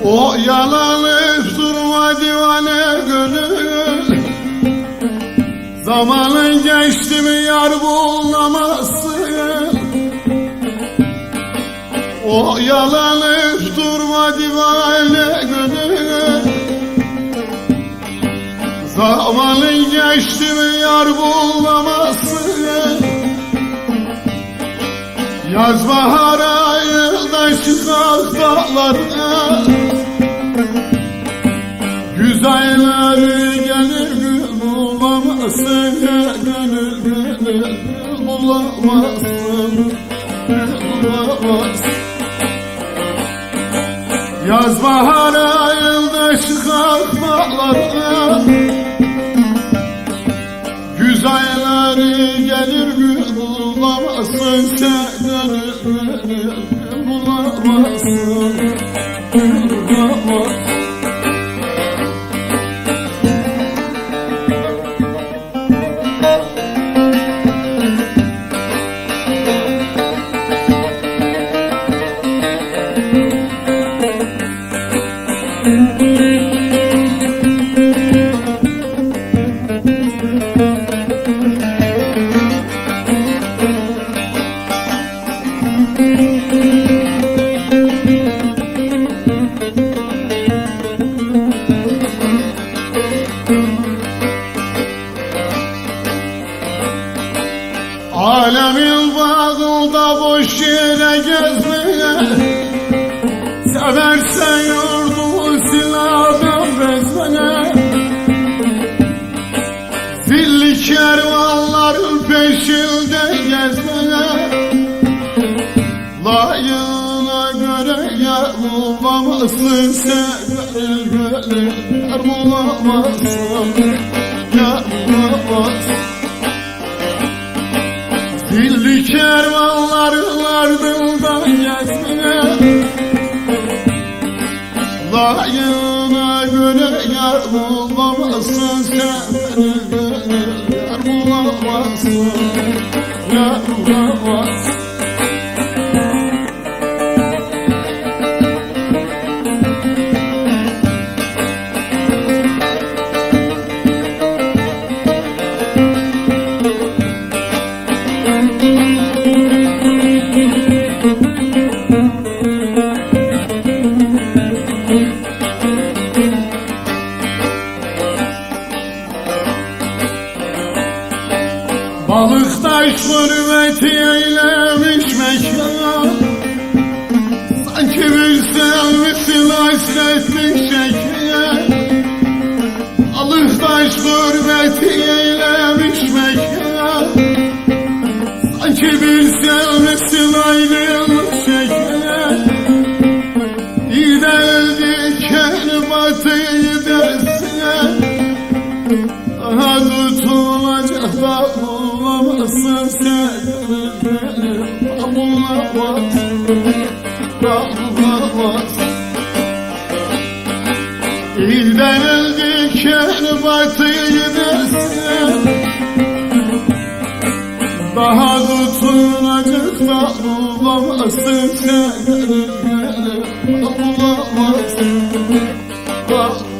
O yalanıp durma divane gönül, zamanın geçti mi yar bulamazsın. O yalanıp durma divane gönül, zamanın geçti mi yar bulamazsın. Yaz bahar ayında çıkar dağlarına, güzelleri gelir gül bulamazsın. Gönül gönül bulamazsın, bulamazsın. Yaz bahar ayında çıkar dağlarına, güzelleri gelir gül bulamazsın. Sen gönül bulamazsın, bulamazsın. Alemin bağında boş yere gezmeye, seversen yurdu silahdan bezmene. Zilli kervanların peşinde gezmene, layığına göre yer bulamazsın. Sen gönül yer bulamazsın, yer bulamazsın. Zilli kervanların ardından gezmene, layığına göre yer bulamazsın. Sen yer bulamazsın, yer bulamazsın. Balıktaş hürmeti eylemiş mekan, sanki bir sevmişsin hasretlik çekiyor. Balıktaş hürmeti eylemiş mekan, sanki bir sevmişsin ayrılık çekiyor. Gider diken batıyı dersine, daha tutulacak da bulamazsın. Sen bulamazsın, bulamazsın. İlden diken batıyı dersine, daha tutulacak da bulamazsın. Sen bulamazsın, bulamazsın.